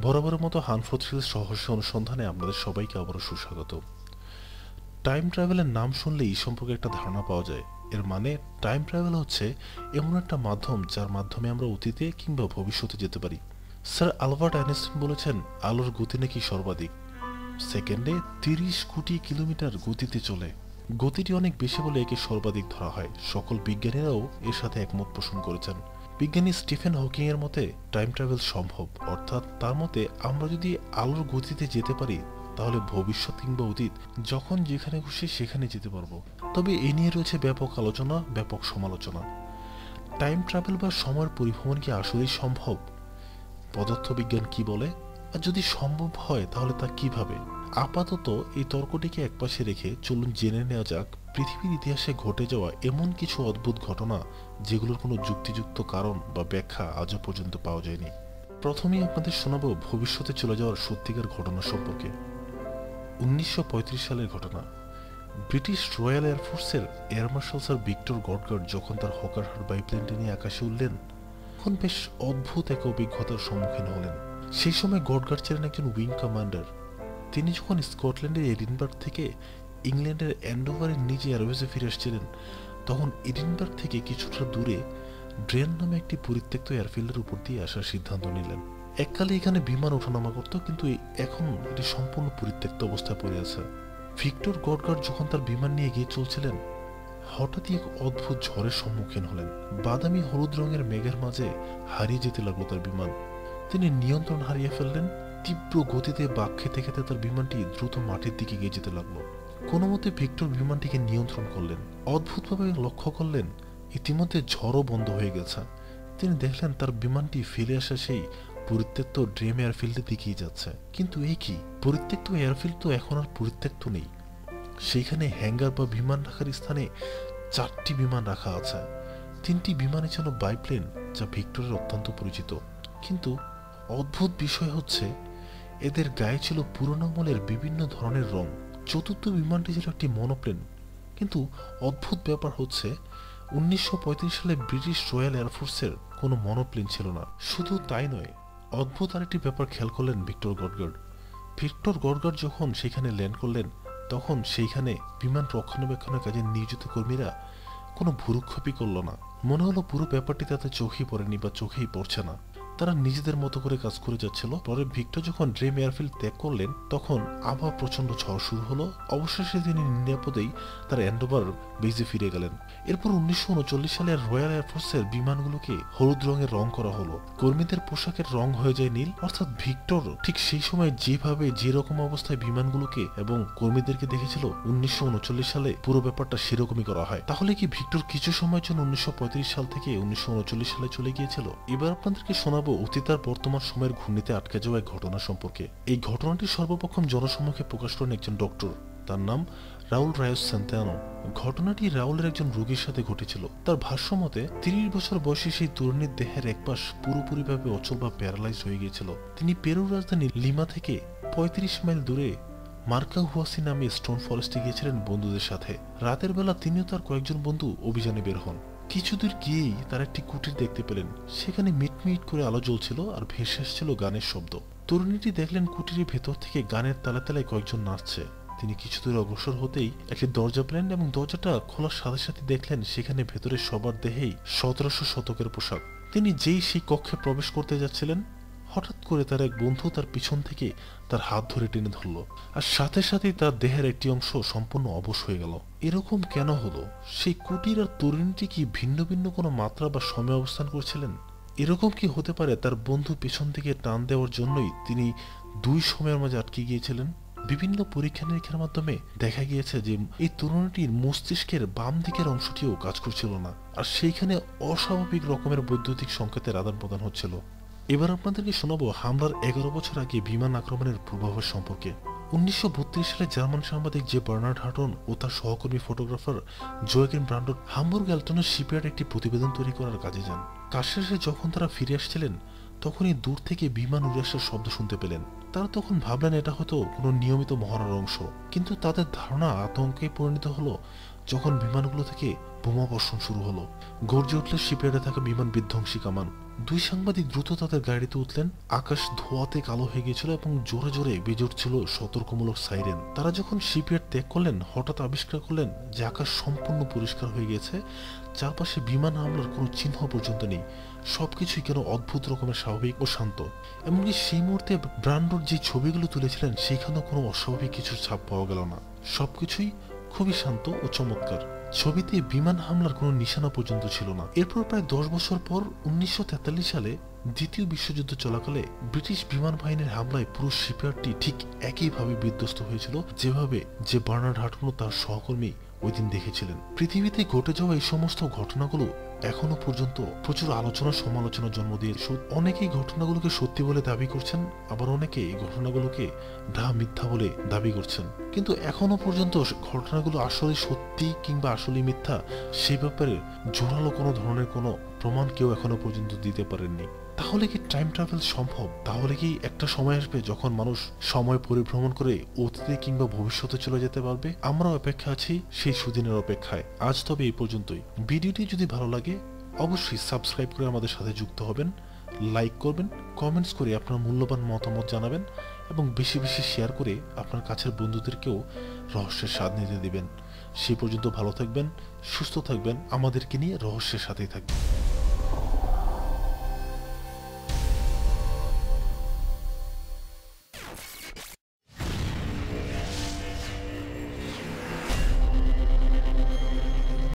বরাবরের মতো হানফো থ্রিলস রহস্য অনুসন্ধানে আপনাদের সবাইকে আবারও সুস্বাগত। টাইম ট্রাভেলের নাম শুনলেই এই সম্পর্কে একটা ধারণা পাওয়া যায়। এর মানে টাইম ট্রাভেল হচ্ছে এমন একটা মাধ্যম যার মাধ্যমে আমরা অতীতে কিংবা ভবিষ্যতে যেতে পারি। স্যার আলবার্ট আইনস্টাইন বলেছেন আলোর গতি নাকি সর্বাধিক সেকেন্ডে ৩০ কোটি কিলোমিটার গতিতে চলে। গতিটি অনেক বেশি বলে একে সর্বাধিক ধরা হয়। সকল বিজ্ঞানীরাও এর সাথে একমত পোষণ করেছেন। বিজ্ঞানী স্টিফেন হকিং এর মতে টাইম ট্রাভেল সম্ভব, অর্থাৎ তার মতে আমরা যদি আলোর গতিতে যেতে পারি তাহলে ভবিষ্যৎ কিংবা অতীত যখন যেখানে খুশি সেখানে যেতে পারবো। তবে এ নিয়ে রয়েছে ব্যাপক আলোচনা, ব্যাপক সমালোচনা। টাইম ট্রাভেল বা সময়ের পরিভ্রমণ কি আসলেই সম্ভব? পদার্থবিজ্ঞান কি বলে? আর যদি সম্ভব হয় তাহলে তা কিভাবে? আপাতত এই তর্কটিকে একপাশে রেখে চলুন জেনে নেওয়া যাক পৃথিবীর ইতিহাসে ঘটে যাওয়া এমন কিছু অদ্ভুত ঘটনা যেগুলোর কোনো যুক্তিযুক্ত কারণ বা ব্যাখ্যা আজও পর্যন্ত পাওয়া যায়নি। প্রথমেই আপনাদের শোনাবো ভবিষ্যতে চলে যাওয়ার সত্যিকার ঘটনা সম্পর্কে। ১৯৩৫ সালের ঘটনা। ব্রিটিশ রয়্যাল এয়ারফোর্সের air marshal sir Victor Goddard যখন তার হকারহাট বাইপ্লেনটি নিয়ে আকাশে উঠলেন তখন বেশ অদ্ভুত এক অভিজ্ঞতার সম্মুখীন হলেন। সেই সময় গডগার্ড ছিলেন একজন উইং কমান্ডার। তিনি যখন স্কটল্যান্ডের এডিনবার্গ থেকে ইংল্যান্ডের অ্যান্ডোভারের নিচে এয়ারবেসে ফিরে আসছিলেন তখন এডিনবার্গ থেকে কিছুটা দূরে ড্রেন নামে একটি পরিত্যক্ত এয়ারফিল্ডের উপর দিয়ে আসার সিদ্ধান্ত নিলেন। এককালে এখানে বিমান ওঠানামা করত, কিন্তু এখন এটি সম্পূর্ণ পরিত্যক্ত অবস্থায় পড়ে আছে। ভিক্টর গডগার্ড যখন তার বিমান নিয়ে এগিয়ে চলছিলেন হঠাৎই এক অদ্ভুত ঝড়ের সম্মুখীন হলেন। বাদামি হলুদ রঙের মেঘের মাঝে হারিয়ে যেতে লাগলো তার বিমান। তিনি নিয়ন্ত্রণ হারিয়ে ফেললেন। তীব্র গতিতে বাঁক খেতে খেতে তার বিমানটি দ্রুত মাটির দিকে এগিয়ে যেতে লাগলো। কোনো মতে ভিক্টর বিমানটিকে নিয়ন্ত্রণ করলেন। অদ্ভুতভাবে লক্ষ্য করলেন ইতিমধ্যে ঝড়ও বন্ধ হয়ে গেছে। তিনি দেখলেন তার বিমানটি ফিরে আসা সেই পরিত্যক্ত ড্রিম এয়ারফিল্ডের দিকেই যাচ্ছে। কিন্তু এই কি, পরিত্যক্ত এয়ারফিল্ড তো এখন আর পরিত্যক্ত নেই। সেইখানে হ্যাঙ্গার বা বিমান রাখার স্থানে ৪টি বিমান রাখা আছে। ৩টি বিমানে ছিল বাইপ্লেন, যা ভিক্টরের অত্যন্ত পরিচিত। কিন্তু অদ্ভুত বিষয় হচ্ছে এদের গায়ে ছিল পুরনো আমলের বিভিন্ন ধরনের রং। চতুর্থ বিমানটি ছিল একটি মনোপ্লেন। কিন্তু অদ্ভুত ব্যাপার হচ্ছে ১৯৩৫ সালে ব্রিটিশ রয়্যাল এয়ারফোর্সের কোনো মনোপ্লেন ছিল না। শুধু তাই নয়, অদ্ভুত আরেকটি ব্যাপার খেয়াল করলেন ভিক্টর গডগার্ড। ভিক্টর গডগার্ড যখন সেখানে ল্যান্ড করলেন তখন সেইখানে বিমান রক্ষণাবেক্ষণের কাজে নিয়োজিত কর্মীরা কোনো ভুরুক্ষেপই করল না। মনে হলো পুরো ব্যাপারটি তাতে চোখেই পড়েনি বা চোখেই পড়ছে না। তারা নিজেদের মতো করে কাজ করে যাচ্ছিল। পরে ভিক্টর যখন ড্রিম এয়ারফিল্ড ত্যাগ করলেন তখন আবার প্রচন্ড ঝড় শুরু হলো। অবশেষে তিনি নিরাপদেই তার অ্যান্ডোভার বেজে ফিরে গেলেন। এরপর ১৯৩৯ সালে রয়্যাল এয়ারফোর্সের বিমানগুলোকে হলুদ রঙের রং করা হলো। কর্মীদের পোশাকের রং হয়ে যায় নীল। অর্থাৎ ভিক্টর ঠিক সেই সময় যেভাবে যে রকম অবস্থায় বিমানগুলোকে এবং কর্মীদেরকে দেখেছিল ১৯৩৯ সালে পুরো ব্যাপারটা সেরকমই করা হয়। তাহলে কি ভিক্টর কিছু সময়ের জন্য ১৯৩৫ সাল থেকে ১৯৩৯ সালে চলে গিয়েছিল? এবার আপনাদেরকে শোনাবো অতীত আর বর্তমান সময়ের ঘূর্ণিতে আটকে যাওয়া এক ঘটনা সম্পর্কে। এই ঘটনাটি সর্বপ্রথম জনসমক্ষে প্রকাশ করেন একজন ডক্টর। তার নাম রাউল রায়োস সান্তিয়ানো। ঘটনাটি রাউলের একজন রোগীর সাথে ঘটেছিল। তার ভাষ্য মতে ৩০ বছর বয়সী সেই তরুণীর দেহের এক পাশ পুরোপুরিভাবে অচল বা প্যারালাইজ হয়ে গিয়েছিল। তিনি পেরুর রাজধানী লিমা থেকে ৩৫ মাইল দূরে মার্কাহুয়াসি নামে স্টোন ফরেস্টে গিয়েছিলেন বন্ধুদের সাথে। রাতের বেলা তিনিও তার কয়েকজন বন্ধু অভিযানে বের হন। কিছুদূর গিয়েই তার একটি কুটির দেখতে পেলেন। সেখানে মিটমিট করে আলো জ্বলছিল আর ভেসে আসছিল গানের শব্দ। তরুণীটি দেখলেন কুটিরের ভেতর থেকে গানের তালে তালায় কয়েকজন নাচছে। তিনি কিছুদূর অগ্রসর হতেই একটি দরজা পেলেন এবং দরজাটা খোলার সাথে সাথে দেখলেন সেখানে ভেতরে সবার দেহেই ১৭০০ শতকের পোশাক। তিনি যেই সেই কক্ষে প্রবেশ করতে যাচ্ছিলেন হঠাৎ করে তার এক বন্ধু তার পিছন থেকে তার হাত ধরে টেনে ধরল, আর সাথে সাথেই তার দেহের একটি অংশ সম্পূর্ণ অবশ হয়ে গেল। এরকম কেন হলো? সেই কুটির আর তরুণীটি কি ভিন্ন ভিন্ন কোনো মাত্রা বা সময় অবস্থান করছিলেন? এরকম কি হতে পারে তার বন্ধু পেছন থেকে টান দেওয়ার জন্যই তিনি দুই সময়ের মাঝে আটকে গিয়েছিলেন? বিভিন্ন পরীক্ষা নিরীক্ষার মাধ্যমে দেখা গিয়েছে যে এই তরুণীটির মস্তিষ্কের বাম দিকের অংশটিও কাজ করছিল না, আর সেইখানে অস্বাভাবিক রকমের বৈদ্যুতিক সংকেতের আদান প্রদান হচ্ছিল। এবার আপনাদেরকে শোনাবো হামলার ১১ বছর আগে বিমান আক্রমণের পূর্বাভাস সম্পর্কে। ১৯৩২ সালে জার্মান সাংবাদিক যে বার্নার্ড হাটন ও তার সহকর্মী ফটোগ্রাফার জোয়াকিন ব্রান্ডন হামবুর্গ অ্যালটনের শিপইয়ার্ডে একটি প্রতিবেদন তৈরি করার কাজে যান। কাজ শেষে যখন তারা ফিরে আসছিলেন তখনই দূর থেকে বিমান উড়ে আসার শব্দ শুনতে পেলেন। তারা তখন ভাবলেন এটা হয়তো কোনো নিয়মিত মহড়ার অংশ, কিন্তু তাদের ধারণা আতঙ্কে পরিণত হলো যখন বিমানগুলো থেকে বোমা বর্ষণ শুরু হলো। গর্জে উঠল শিপইয়ার্ডে থাকা বিমান বিধ্বংসী কামান। দুই সাংবাদিক দ্রুত তাদের গাড়িতে উঠলেন। আকাশ ধোঁয়াতে কালো হয়ে গিয়েছিল এবং জোরে জোরে বেজে উঠছিল সতর্কমূলক সাইরেন। তারা যখন শিপইয়ার্ড ত্যাগ করলেন, হঠাৎ আবিষ্কার করলেন যে আকাশ সম্পূর্ণ পরিষ্কার হয়ে গেছে। চারপাশে বিমান হামলার কোনো চিহ্ন পর্যন্ত নেই। সবকিছুই কেন অদ্ভুত রকমের স্বাভাবিক ও শান্ত। এমনকি সেই মুহূর্তে ব্রান্ডোর যে ছবিগুলো তুলেছিলেন সেখানেও কোনো অস্বাভাবিক কিছুর ছাপ পাওয়া গেল না। সবকিছুই খুবই শান্ত ও চমৎকার। ছবিতে বিমান হামলার কোনো নিশানা পর্যন্ত ছিল না। এরপর প্রায় 10 বছর পর 1943 সালে দ্বিতীয় বিশ্বযুদ্ধ চলাকালে ব্রিটিশ বিমান বাহিনীর হামলায় পুরো শিপইয়ার্ডটি ঠিক একইভাবে বিধ্বস্ত হয়েছিল, যেভাবে বার্নার্ড হাটন ও তার সহকর্মী ওই দিন দেখেছিলেন। পৃথিবীতে ঘটে যাওয়া এই সমস্ত ঘটনাগুলো এখনো পর্যন্ত প্রচুর আলোচনা সমালোচনা জন্ম দিয়েছে। অনেকেই ঘটনাগুলোকে সত্যি বলে দাবি করছেন, আবার অনেকে এই ঘটনাগুলোকে মিথ্যা বলে দাবি করছেন। কিন্তু এখনো পর্যন্ত ঘটনাগুলো আসলে সত্যি কিংবা আসলে মিথ্যা সেই ব্যাপারে জোরালো কোনো ধরনের কোনো প্রমাণ কেউ এখনো পর্যন্ত দিতে পারেননি। তাহলে কি টাইম ট্রাভেল সম্ভব? তাহলে কি একটা সময় আসবে যখন মানুষ সময় পরিভ্রমণ করে অতীতে কিংবা ভবিষ্যতে চলে যেতে পারবে? আমরা অপেক্ষা আছি সেই সুদিনের অপেক্ষায়। আজ তবে এই পর্যন্তই। ভিডিওটি যদি ভালো লাগে অবশ্যই সাবস্ক্রাইব করে আমাদের সাথে যুক্ত হবেন, লাইক করবেন, কমেন্টস করে আপনার মূল্যবান মতামত জানাবেন এবং বেশি বেশি শেয়ার করে আপনার কাছের বন্ধুদেরকেও রহস্যের স্বাদ নিতে দিবেন। সেই পর্যন্ত ভালো থাকবেন, সুস্থ থাকবেন, আমাদেরকে নিয়ে রহস্যের সাথেই থাকবেন।